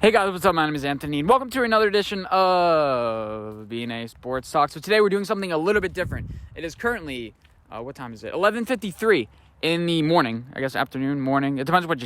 Hey guys, what's up? My name is Anthony, and welcome to another edition of BNA Sports Talk. So today we're doing something a little bit different. It is currently, what time is it? 11:53 in the morning. I guess afternoon, morning. It depends what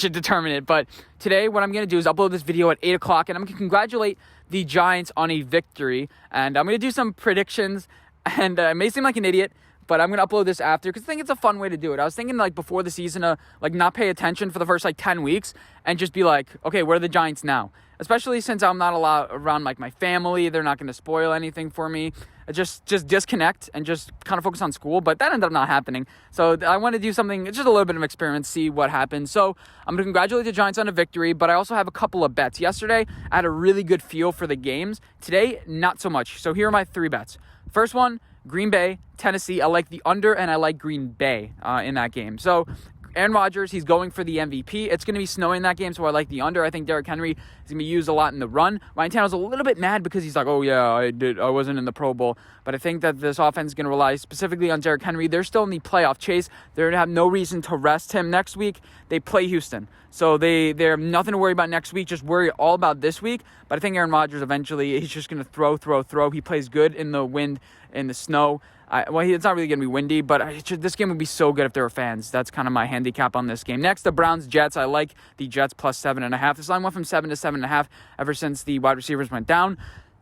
you determine it. But today what I'm going to do is upload this video at 8 o'clock, and I'm going to congratulate the Giants on a victory. And I'm going to do some predictions, and I may seem like an idiot, but I'm going to upload this after because I think it's a fun way to do it. I was thinking before the season not pay attention for the first 10 weeks and just be like, okay, where are the Giants now? Especially since I'm not allowed around my family. They're not going to spoil anything for me. Just disconnect and just kind of focus on school. But that ended up not happening. So I want to do something, just a little bit of experiment, see what happens. So I'm going to congratulate the Giants on a victory, but I also have a couple of bets. Yesterday, I had a really good feel for the games. Today, not so much. So here are my 3 bets. First one, Green Bay, Tennessee. I like the under, and I like Green Bay in that game. So Aaron Rodgers, he's going for the MVP. It's going to be snowing in that game, so I like the under. I think Derrick Henry is going to be used a lot in the run. Ryan Tannehill's a little bit mad because he's like, oh, yeah, I wasn't in the Pro Bowl. But I think that this offense is going to rely specifically on Derrick Henry. They're still in the playoff chase. They're going to have no reason to rest him next week. They play Houston. So they're nothing to worry about next week. Just worry all about this week. But I think Aaron Rodgers eventually, he's just going to throw. He plays good in the wind, in the snow. It's not really going to be windy, but this game would be so good if there were fans. That's kind of my handicap on this game. Next, the Browns-Jets. I like the Jets plus 7.5. This line went from 7 to 7.5 ever since the wide receivers went down.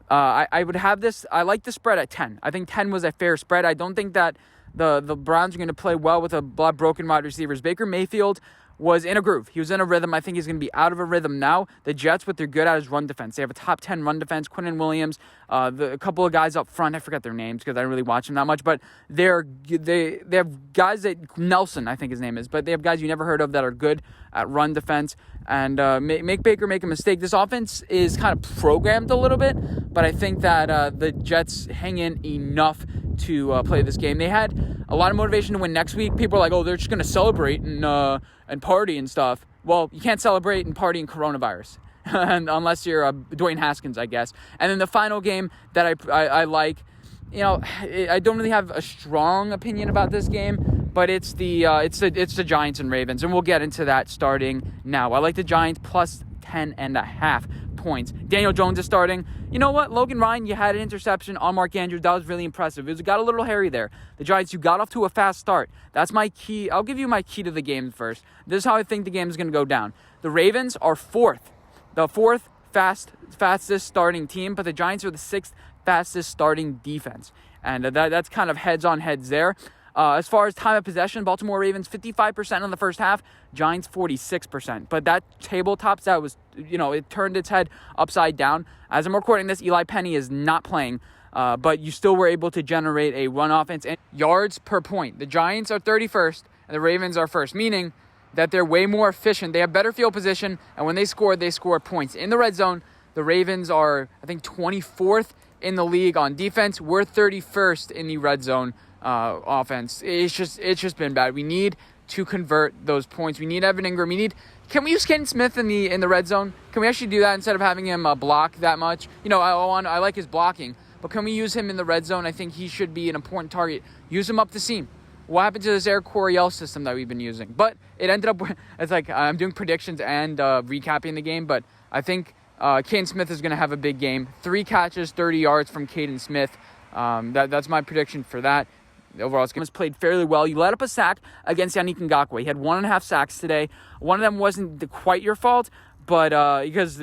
I would have this. I like the spread at 10. I think 10 was a fair spread. I don't think that the Browns are going to play well with a lot of broken wide receivers. Baker Mayfield was in a groove. He was in a rhythm. I think he's going to be out of a rhythm now. The Jets, what they're good at is run defense. They have a top 10 run defense. Quinnen Williams, a couple of guys up front. I forget their names because I don't really watch them that much. But they have guys that Nelson, I think his name is. But they have guys you never heard of that are good at run defense. And make Baker make a mistake. This offense is kind of programmed a little bit. But I think that the Jets hang in enough to play this game. They had a lot of motivation to win next week. People are like, oh, they're just going to celebrate and party and stuff. Well, you can't celebrate and party in coronavirus unless you're Dwayne Haskins, I guess. And then the final game that I like, I don't really have a strong opinion about this game, but it's the Giants and Ravens, and we'll get into that starting now. I like the Giants plus 10.5 points. Daniel Jones is starting. You know what? Logan Ryan, you had an interception on Mark Andrews. That was really impressive. It got a little hairy there. The Giants, you got off to a fast start. That's my key. I'll give you my key to the game first. This is how I think the game is going to go down. The Ravens are the fourth fastest starting team, but the Giants are the 6th fastest starting defense. And that's kind of heads on heads there. As far as time of possession, Baltimore Ravens 55% in the first half, Giants 46%. But that tabletops, that was, it turned its head upside down. As I'm recording this, Eli Penny is not playing, but you still were able to generate a run offense and yards per point. The Giants are 31st and the Ravens are first, meaning that they're way more efficient. They have better field position, and when they score points. In the red zone, the Ravens are, I think, 24th in the league on defense. We're 31st in the red zone offense. It's just been bad. We need to convert those points. We need Evan Ingram. Can we use Ken Smith in the red zone? Can we actually do that instead of having him block that much? I like his blocking, but can we use him in the red zone? I think he should be an important target. Use him up the seam. What happened to this Eric Coryell system that we've been using? But it ended up, it's like I'm doing predictions and recapping the game, but I think Caden Smith is going to have a big game. 3 catches, 30 yards from Caden Smith. That's my prediction for that. The overall game was played fairly well. You let up a sack against Yannick Ngakoue. He had 1.5 sacks today. One of them wasn't quite your fault, but because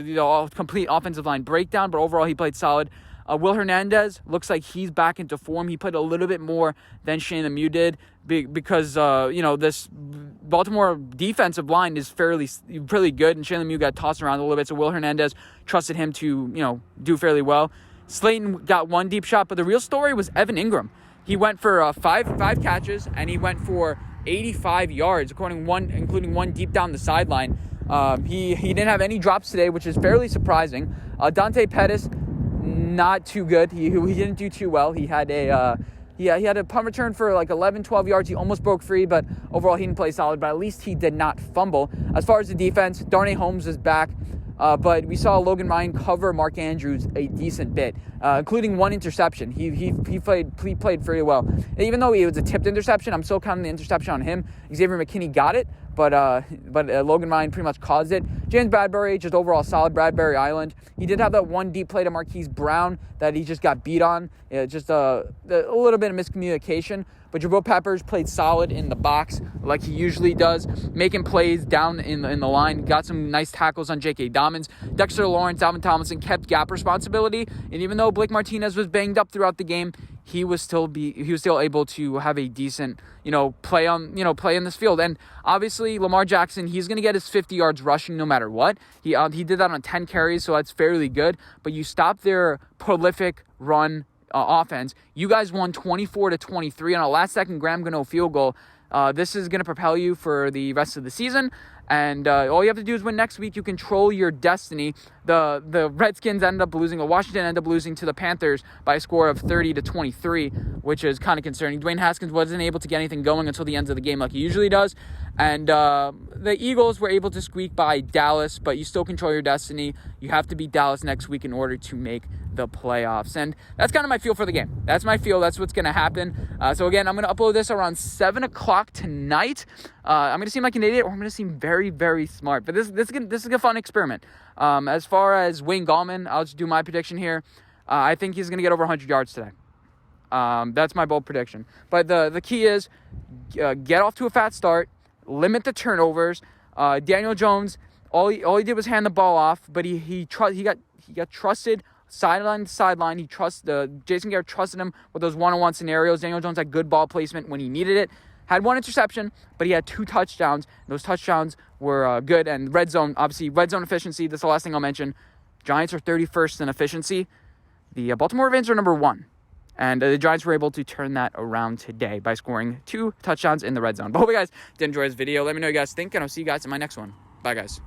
complete offensive line breakdown. But overall, he played solid. Will Hernandez looks like he's back into form. He played a little bit more than Shane Lemieux did because this Baltimore defensive line is fairly good, and Shane Lemieux got tossed around a little bit. So Will Hernandez trusted him to do fairly well. Slayton got 1 deep shot, but the real story was Evan Ingram. He went for five catches, and he went for 85 yards, including one deep down the sideline. He didn't have any drops today, which is fairly surprising. Dante Pettis, not too good. He didn't do too well. He had a punt return for 11, 12 yards. He almost broke free, but overall he didn't play solid. But at least he did not fumble. As far as the defense, Darnay Holmes is back. But we saw Logan Ryan cover Mark Andrews a decent bit, including 1 interception. He played very well. And even though it was a tipped interception, I'm still counting the interception on him. Xavier McKinney got it, but Logan Ryan pretty much caused it. James Bradbury, just overall solid. Bradbury Island. He did have that one deep play to Marquise Brown that he just got beat on. Just a little bit of miscommunication. But Jabril Peppers played solid in the box like he usually does, making plays down in the line. Got some nice tackles on J.K. Dobbins. Dexter Lawrence, Alvin Tomlinson kept gap responsibility. And even though Blake Martinez was banged up throughout the game, he was still able to have a decent, play in this field. And obviously Lamar Jackson, he's going to get his 50 yards rushing no matter what. He did that on 10 carries, so that's fairly good. But you stop their prolific run offense. You guys won 24-23 on a last-second Graham Gano field goal. This is going to propel you for the rest of the season. And all you have to do is win next week. You control your destiny. The Redskins ended up losing, or Washington ended up losing to the Panthers by a score of 30-23, which is kind of concerning. Dwayne Haskins wasn't able to get anything going until the end of the game like he usually does. And the Eagles were able to squeak by Dallas, but you still control your destiny. You have to beat Dallas next week in order to make the playoffs. And that's kind of my feel for the game. That's my feel. That's what's going to happen. So again, I'm going to upload this around 7 o'clock tonight. I'm going to seem like an idiot, or I'm going to seem very, very smart. But this is a fun experiment. As far as Wayne Gallman, I'll just do my prediction here. I think he's going to get over 100 yards today. That's my bold prediction. But the key is get off to a fast start, limit the turnovers. Daniel Jones, all he did was hand the ball off, but he got trusted sideline to sideline. Jason Garrett trusted him with those one-on-one scenarios. Daniel Jones had good ball placement when he needed it. Had one interception, but he had 2 touchdowns. Those touchdowns were good. And red zone efficiency, that's the last thing I'll mention. Giants are 31st in efficiency. The Baltimore Ravens are number 1. And the Giants were able to turn that around today by scoring 2 touchdowns in the red zone. But hope you guys did enjoy this video. Let me know what you guys think, and I'll see you guys in my next one. Bye, guys.